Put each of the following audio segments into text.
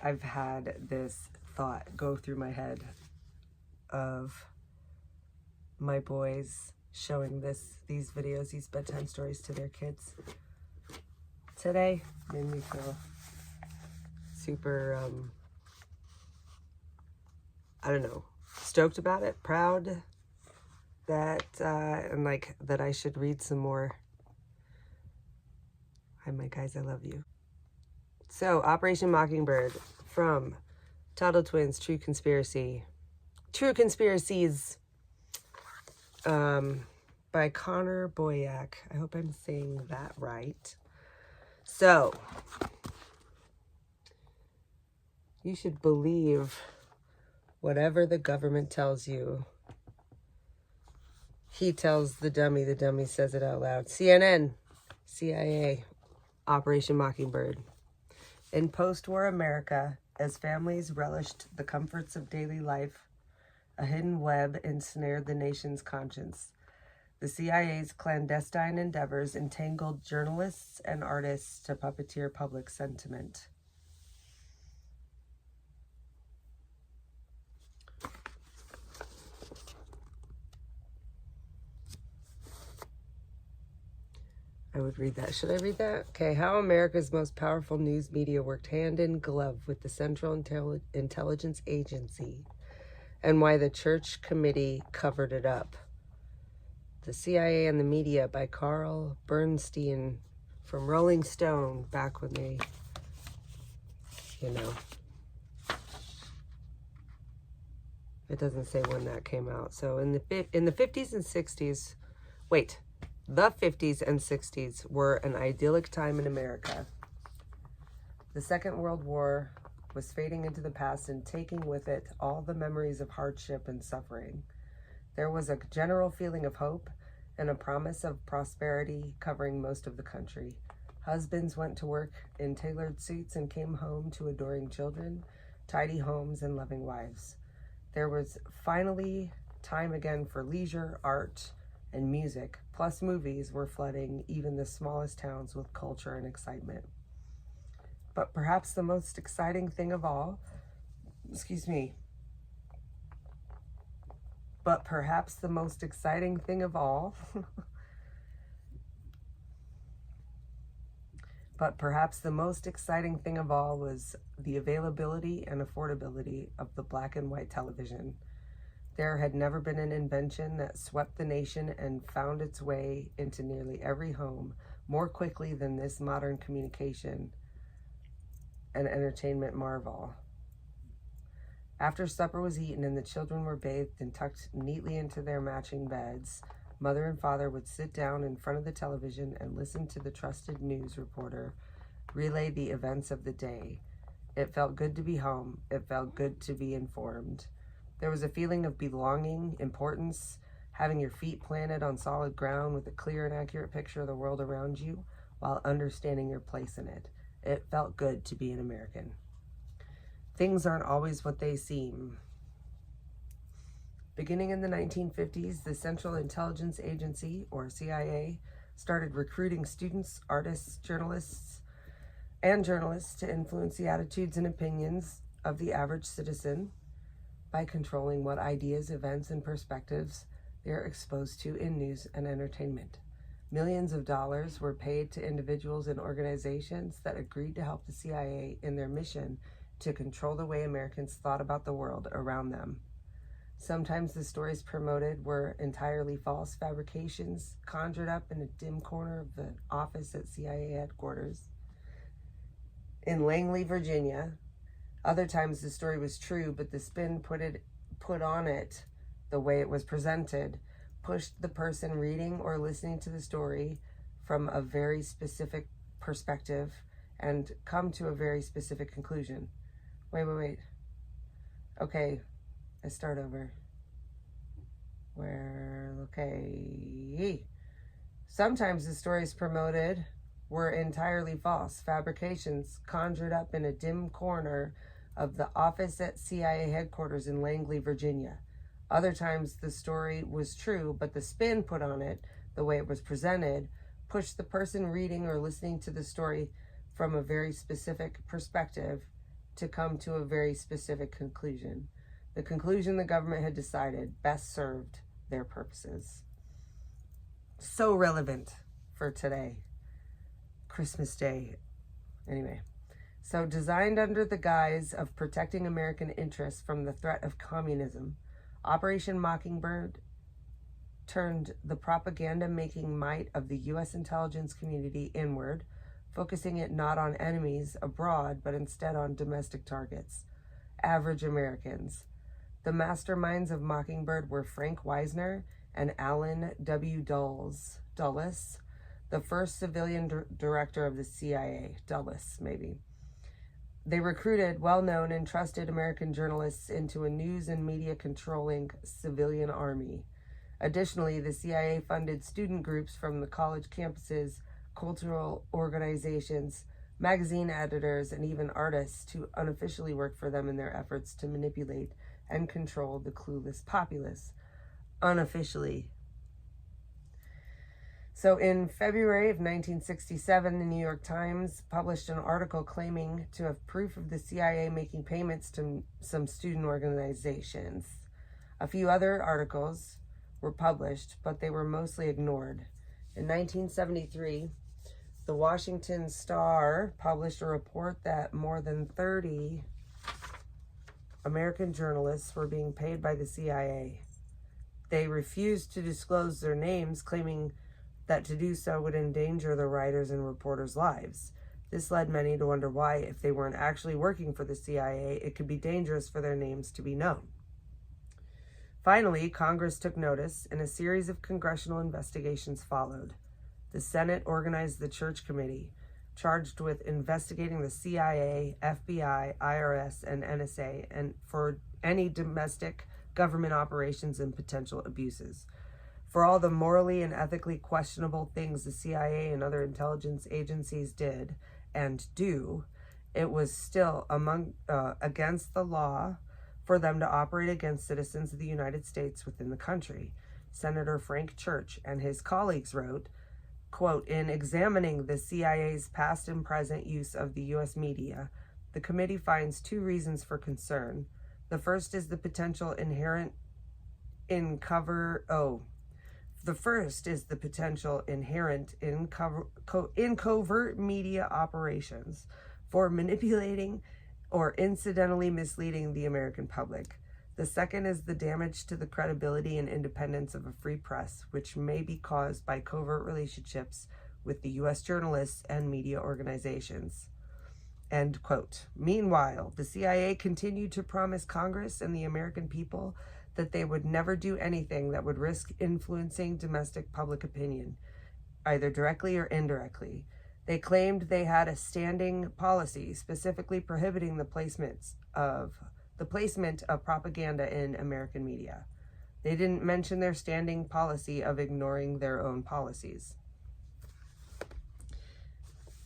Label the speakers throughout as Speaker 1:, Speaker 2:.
Speaker 1: I've had this thought go through my head of my boys showing these videos, these bedtime stories to their kids. Today made me feel super, I don't know, stoked about it, proud that, and like that I should read some more. Hi, my guys, I love you. So, Operation Mockingbird from Tuttle Twins, True Conspiracies, by Connor Boyack. I hope I'm saying that right. So, you should believe whatever the government tells you. He tells the dummy says it out loud. CNN, CIA, Operation Mockingbird. In post-war America, as families relished the comforts of daily life, a hidden web ensnared the nation's conscience. The CIA's clandestine endeavors entangled journalists and artists to puppeteer public sentiment. I would read that. Should I read that? Okay. How America's most powerful news media worked hand in glove with the Central Intelligence Agency and why the Church Committee covered it up. The CIA and the Media by Carl Bernstein from Rolling Stone, back when they, it doesn't say when that came out. So in the 50s and 60s, the 50s and 60s were an idyllic time in America. The Second World War was fading into the past and taking with it all the memories of hardship and suffering. There was a general feeling of hope and a promise of prosperity covering most of the country. Husbands went to work in tailored suits and came home to adoring children, tidy homes, and loving wives. There was finally time again for leisure, art, and music, plus movies were flooding even the smallest towns with culture and excitement. But perhaps the most exciting thing of all, was the availability and affordability of the black and white television. There had never been an invention that swept the nation and found its way into nearly every home more quickly than this modern communication and entertainment marvel. After supper was eaten and the children were bathed and tucked neatly into their matching beds, mother and father would sit down in front of the television and listen to the trusted news reporter relay the events of the day. It felt good to be home. It felt good to be informed. There was a feeling of belonging, importance, having your feet planted on solid ground with a clear and accurate picture of the world around you while understanding your place in it. It felt good to be an American. Things aren't always what they seem. Beginning in the 1950s, the Central Intelligence Agency, or CIA, started recruiting students, artists, journalists to influence the attitudes and opinions of the average citizen by controlling what ideas, events, and perspectives they're exposed to in news and entertainment. Millions of dollars were paid to individuals and organizations that agreed to help the CIA in their mission to control the way Americans thought about the world around them. Sometimes the stories promoted were entirely false fabrications conjured up in a dim corner of the office at CIA headquarters in Langley, Virginia. Other times the story was true, but the spin put on it, the way it was presented, pushed the person reading or listening to the story from a very specific perspective and come to a very specific conclusion. Wait. Okay, let's start over. Sometimes the stories promoted were entirely false fabrications conjured up in a dim corner of the office at CIA headquarters in Langley, Virginia. Other times the story was true, but the spin put on it, the way it was presented, pushed the person reading or listening to the story from a very specific perspective to come to a very specific conclusion. The conclusion the government had decided best served their purposes. So relevant for today, Christmas Day. Anyway, so designed under the guise of protecting American interests from the threat of communism, Operation Mockingbird turned the propaganda-making might of the U.S. intelligence community inward, focusing it not on enemies abroad, but instead on domestic targets, average Americans. The masterminds of Mockingbird were Frank Wisner and Alan W. Dulles, the first civilian director of the CIA, Dulles, maybe. They recruited well-known and trusted American journalists into a news and media controlling civilian army. Additionally, the CIA funded student groups from the college campuses, cultural organizations, magazine editors, and even artists to unofficially work for them in their efforts to manipulate and control the clueless populace. Unofficially. So in February of 1967, the New York Times published an article claiming to have proof of the CIA making payments to some student organizations. A few other articles were published, but they were mostly ignored. In 1973, the Washington Star published a report that more than 30 American journalists were being paid by the CIA. They refused to disclose their names, claiming that to do so would endanger the writers' and reporters' lives. This led many to wonder why, if they weren't actually working for the CIA, it could be dangerous for their names to be known. Finally, Congress took notice, and a series of congressional investigations followed. The Senate organized the Church Committee, charged with investigating the CIA, FBI, IRS, and NSA, and for any domestic government operations and potential abuses. For all the morally and ethically questionable things the CIA and other intelligence agencies did and do, it was still against the law for them to operate against citizens of the United States within the country. Senator Frank Church and his colleagues wrote, quote, "In examining the CIA's past and present use of the U.S. media, the committee finds two reasons for concern. The first is the potential inherent in covert media operations for manipulating or incidentally misleading the American public. The second is the damage to the credibility and independence of a free press, which may be caused by covert relationships with the U.S. journalists and media organizations." End quote. Meanwhile, the CIA continued to promise Congress and the American people that they would never do anything that would risk influencing domestic public opinion, either directly or indirectly. They claimed they had a standing policy specifically prohibiting the placement of propaganda in American media. They didn't mention their standing policy of ignoring their own policies.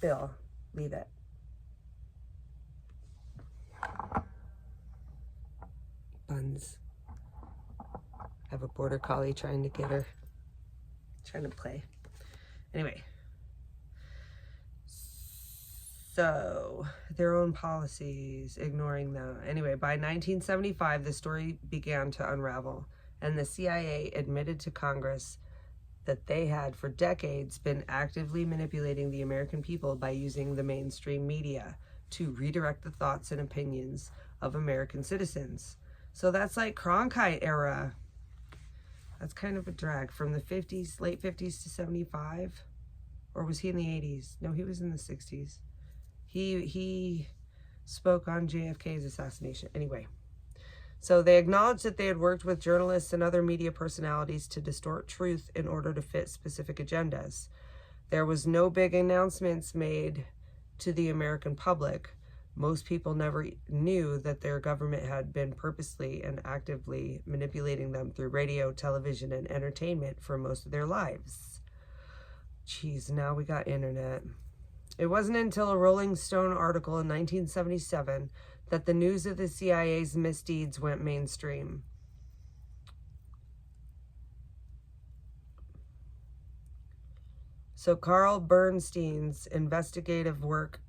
Speaker 1: Bill, leave it. Buns. I have a border collie trying to play. Anyway. So, their own policies, ignoring them. Anyway, by 1975, the story began to unravel, and the CIA admitted to Congress that they had for decades been actively manipulating the American people by using the mainstream media to redirect the thoughts and opinions of American citizens. So that's like Cronkite era. That's kind of a drag from the 50s, late 50s to 75. Or was he in the 80s? No, he was in the 60s. He spoke on JFK's assassination. Anyway, so they acknowledged that they had worked with journalists and other media personalities to distort truth in order to fit specific agendas. There was no big announcements made to the American public. Most people never knew that their government had been purposely and actively manipulating them through radio, television, and entertainment for most of their lives. Jeez, now we got internet. It wasn't until a Rolling Stone article in 1977 that the news of the CIA's misdeeds went mainstream. So Carl Bernstein's investigative work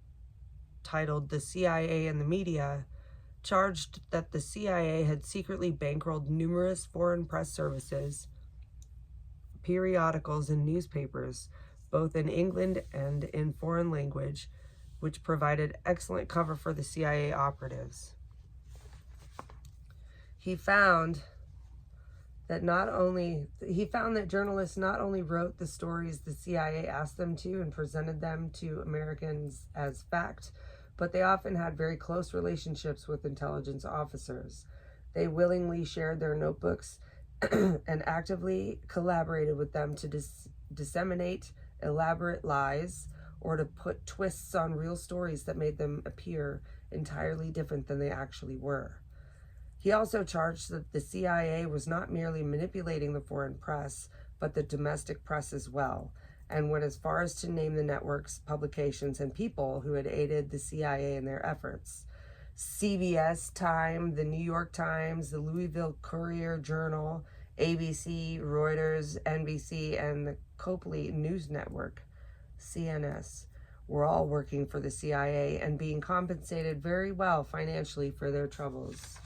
Speaker 1: titled The CIA and the Media, charged that the CIA had secretly bankrolled numerous foreign press services, periodicals, and newspapers, both in England and in foreign language, which provided excellent cover for the CIA operatives. He found that journalists not only wrote the stories the CIA asked them to and presented them to Americans as fact, but they often had very close relationships with intelligence officers. They willingly shared their notebooks and actively collaborated with them to disseminate elaborate lies or to put twists on real stories that made them appear entirely different than they actually were. He also charged that the CIA was not merely manipulating the foreign press, but the domestic press as well, and went as far as to name the networks, publications, and people who had aided the CIA in their efforts. CBS, Time, the New York Times, the Louisville Courier-Journal, ABC, Reuters, NBC, and the Copley News Network, CNS, were all working for the CIA and being compensated very well financially for their troubles.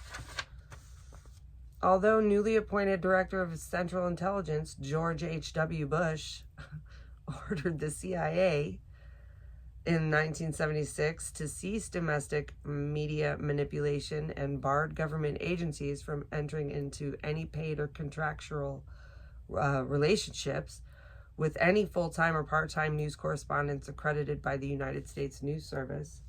Speaker 1: Although newly appointed Director of Central Intelligence, George H.W. Bush, ordered the CIA in 1976 to cease domestic media manipulation and barred government agencies from entering into any paid or contractual relationships with any full-time or part-time news correspondents accredited by the United States News Service,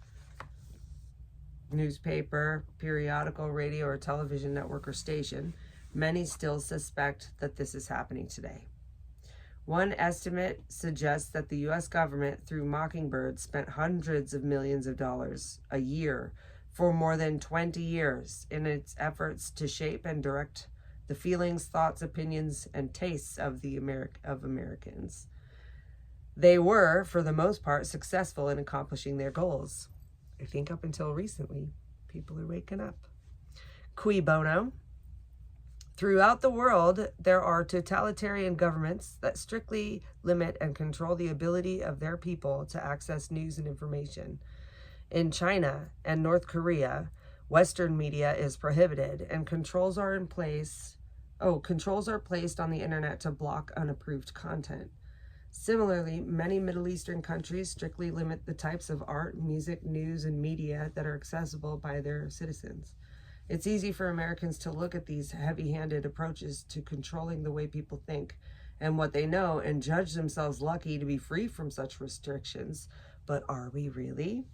Speaker 1: newspaper, periodical, radio, or television network or station, many still suspect that this is happening today. One estimate suggests that the U.S. government, through Mockingbird, spent hundreds of millions of dollars a year for more than 20 years in its efforts to shape and direct the feelings, thoughts, opinions, and tastes of Americans. They were, for the most part, successful in accomplishing their goals. I think up until recently, people are waking up. Cui bono? Throughout the world, there are totalitarian governments that strictly limit and control the ability of their people to access news and information. In China and North Korea, Western media is prohibited and controls are placed on the internet to block unapproved content. Similarly, many Middle Eastern countries strictly limit the types of art, music, news, and media that are accessible by their citizens. It's easy for Americans to look at these heavy-handed approaches to controlling the way people think and what they know and judge themselves lucky to be free from such restrictions. But are we really?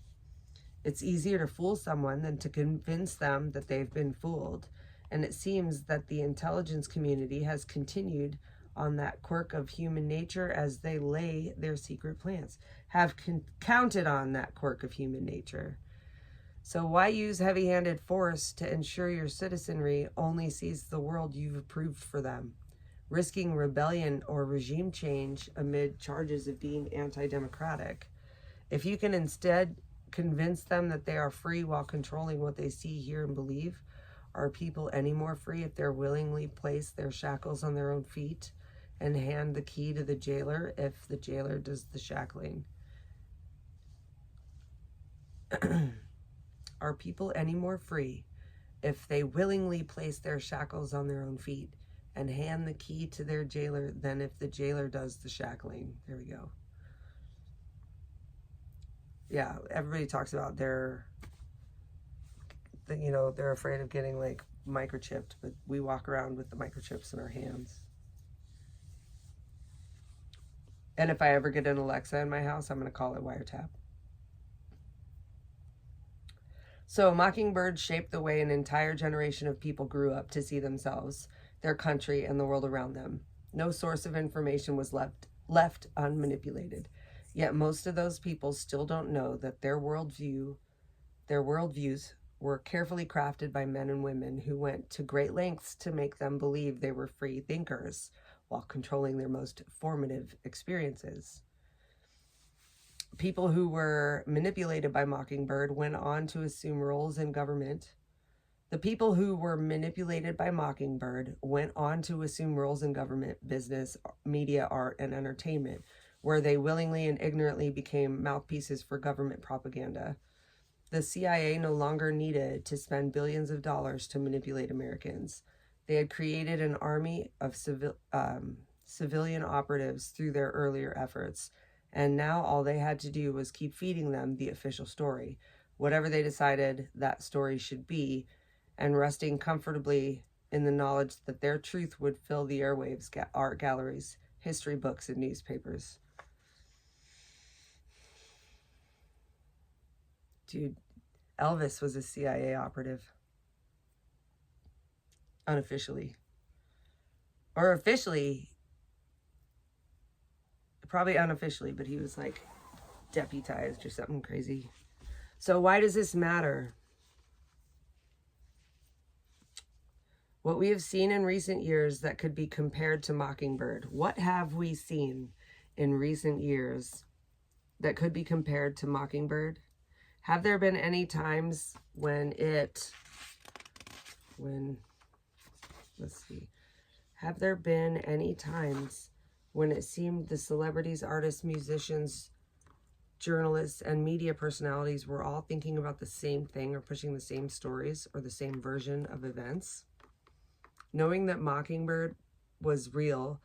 Speaker 1: It's easier to fool someone than to convince them that they've been fooled. And it seems that the intelligence community has continued on that quirk of human nature as they lay their secret plans, have counted on that quirk of human nature. So why use heavy-handed force to ensure your citizenry only sees the world you've approved for them, risking rebellion or regime change amid charges of being anti-democratic? If you can instead convince them that they are free while controlling what they see, hear, and believe, are people any more free if they're willingly place their shackles on their own feet and hand the key to the jailer if the jailer does the shackling? Are people any more free if they willingly place their shackles on their own feet and hand the key to their jailer than if the jailer does the shackling? There we go. Yeah, everybody talks about they're afraid of getting like microchipped, but we walk around with the microchips in our hands. And if I ever get an Alexa in my house, I'm going to call it wiretap. So Mockingbird shaped the way an entire generation of people grew up to see themselves, their country, and the world around them. No source of information was left unmanipulated. Yet most of those people still don't know that their worldviews were carefully crafted by men and women who went to great lengths to make them believe they were free thinkers while controlling their most formative experiences. People who were manipulated by Mockingbird went on to assume roles in government. The people who were manipulated by Mockingbird went on to assume roles in government, business, media, art, and entertainment, where they willingly and ignorantly became mouthpieces for government propaganda. The CIA no longer needed to spend billions of dollars to manipulate Americans. They had created an army of civilian operatives through their earlier efforts, and now all they had to do was keep feeding them the official story, whatever they decided that story should be, and resting comfortably in the knowledge that their truth would fill the airwaves, art galleries, history books, and newspapers. Dude, Elvis was a CIA operative. Unofficially. Or officially. Probably unofficially, but he was like deputized or something crazy. So why does this matter? What we have seen in recent years that could be compared to Mockingbird. What have we seen in recent years that could be compared to Mockingbird? Have there been any times have there been any times when it seemed the celebrities, artists, musicians, journalists, and media personalities were all thinking about the same thing or pushing the same stories or the same version of events? Knowing that Mockingbird was real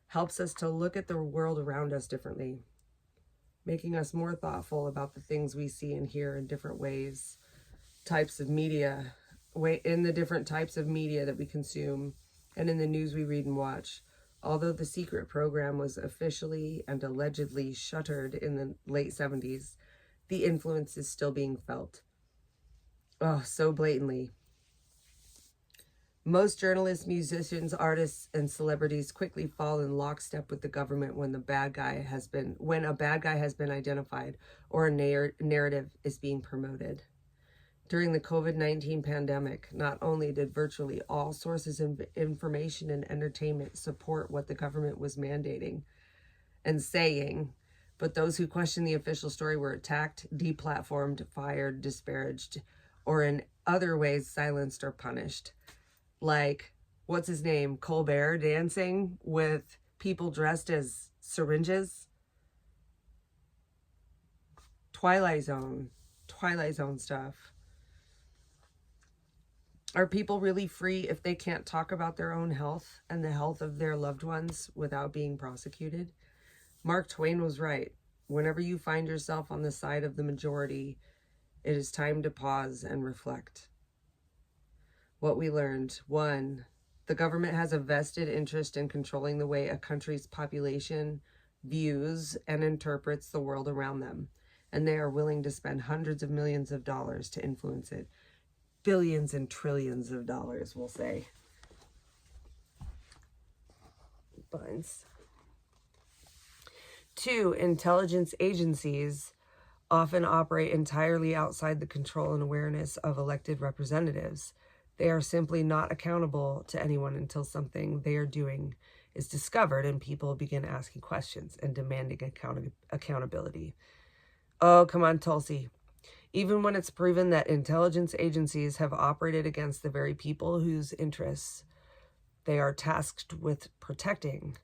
Speaker 1: helps us to look at the world around us differently, making us more thoughtful about the things we see and hear in different ways, types of media, in the different types of media that we consume, and in the news we read and watch. Although the secret program was officially and allegedly shuttered in the late 70s, the influence is still being felt. Oh, so blatantly. Most journalists, musicians, artists, and celebrities quickly fall in lockstep with the government when a bad guy has been identified or a narrative is being promoted. During the COVID-19 pandemic, not only did virtually all sources of information and entertainment support what the government was mandating and saying, but those who questioned the official story were attacked, deplatformed, fired, disparaged, or in other ways silenced or punished. Like, what's his name? Colbert dancing with people dressed as syringes. Twilight Zone stuff. Are people really free if they can't talk about their own health and the health of their loved ones without being prosecuted? Mark Twain was right. Whenever you find yourself on the side of the majority, it is time to pause and reflect. What we learned. 1, the government has a vested interest in controlling the way a country's population views and interprets the world around them, and they are willing to spend hundreds of millions of dollars to influence it. Billions and trillions of dollars, we'll say. Buns. 2, intelligence agencies often operate entirely outside the control and awareness of elected representatives. They are simply not accountable to anyone until something they are doing is discovered and people begin asking questions and demanding accountability. Oh, come on, Tulsi. Even when it's proven that intelligence agencies have operated against the very people whose interests they are tasked with protecting,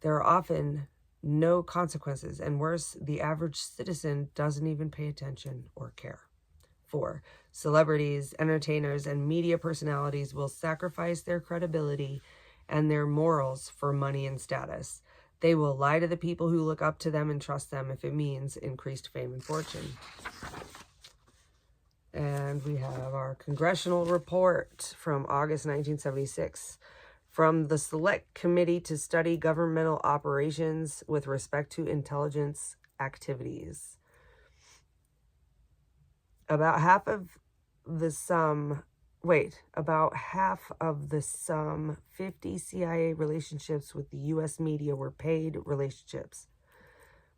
Speaker 1: there are often no consequences, and worse, the average citizen doesn't even pay attention or care. 4, celebrities, entertainers, and media personalities will sacrifice their credibility and their morals for money and status. They will lie to the people who look up to them and trust them if it means increased fame and fortune. And we have our congressional report from August 1976 from the Select Committee to Study Governmental Operations with Respect to Intelligence Activities. About half of the sum 50 CIA relationships with the U.S. media were paid relationships,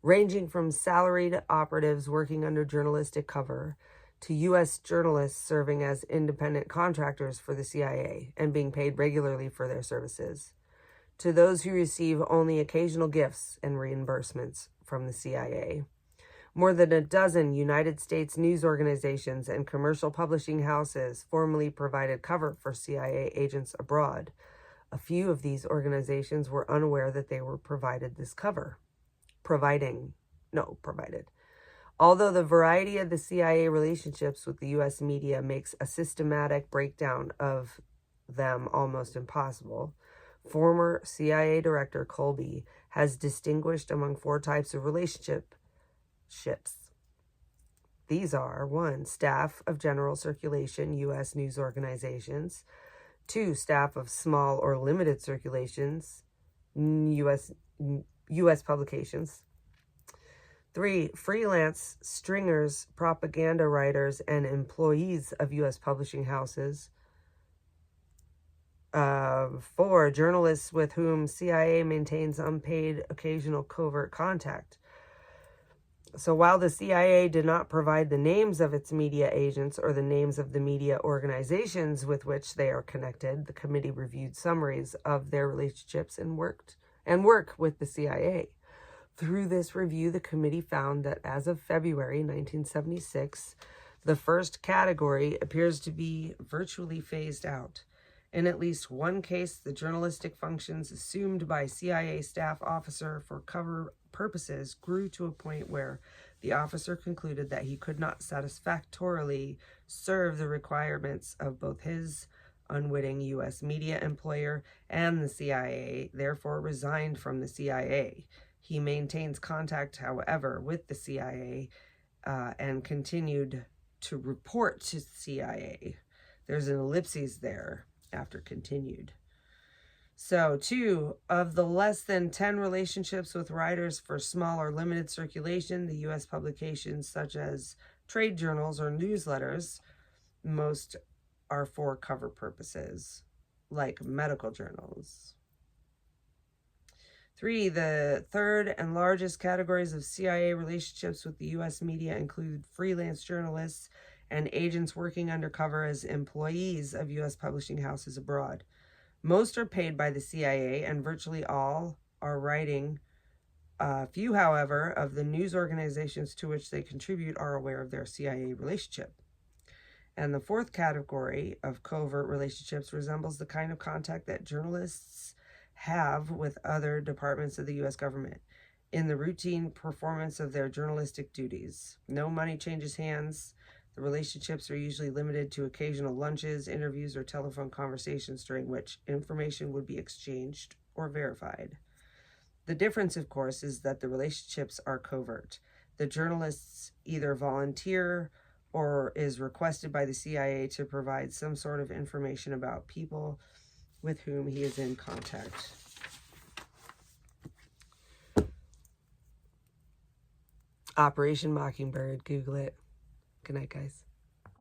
Speaker 1: ranging from salaried operatives working under journalistic cover to U.S. journalists serving as independent contractors for the CIA and being paid regularly for their services, to those who receive only occasional gifts and reimbursements from the CIA. More than a dozen United States news organizations and commercial publishing houses formally provided cover for CIA agents abroad. A few of these organizations were unaware that they were provided this cover. Provided. Although the variety of the CIA relationships with the U.S. media makes a systematic breakdown of them almost impossible, former CIA Director Colby has distinguished among 4 types of relationships. These are 1. Staff of general circulation, U.S. news organizations. 2. Staff of small or limited circulations, U.S. publications. 3. Freelance stringers, propaganda writers, and employees of U.S. publishing houses. 4. Journalists with whom CIA maintains unpaid occasional covert contact. So while the CIA did not provide the names of its media agents or the names of the media organizations with which they are connected, the committee reviewed summaries of their relationships and work with the CIA. Through this review, the committee found that as of February 1976, the first category appears to be virtually phased out. In at least one case, the journalistic functions assumed by CIA staff officer for cover purposes grew to a point where the officer concluded that he could not satisfactorily serve the requirements of both his unwitting U.S. media employer and the CIA, therefore resigned from the CIA. He maintains contact, however, with the CIA and continued to report to CIA. There's an ellipses there after continued. So 2, of the less than 10 relationships with writers for small or limited circulation, the U.S. publications such as trade journals or newsletters, most are for cover purposes, like medical journals. 3, the third and largest categories of CIA relationships with the U.S. media include freelance journalists and agents working undercover as employees of U.S. publishing houses abroad. Most are paid by the CIA, and virtually all are writing. Few, however, of the news organizations to which they contribute are aware of their CIA relationship. And the 4th category of covert relationships resembles the kind of contact that journalists have with other departments of the U.S. government in the routine performance of their journalistic duties. No money changes hands. The relationships are usually limited to occasional lunches, interviews, or telephone conversations during which information would be exchanged or verified. The difference, of course, is that the relationships are covert. The journalists either volunteer or is requested by the CIA to provide some sort of information about people with whom he is in contact. Operation Mockingbird. Google it. Good night, guys.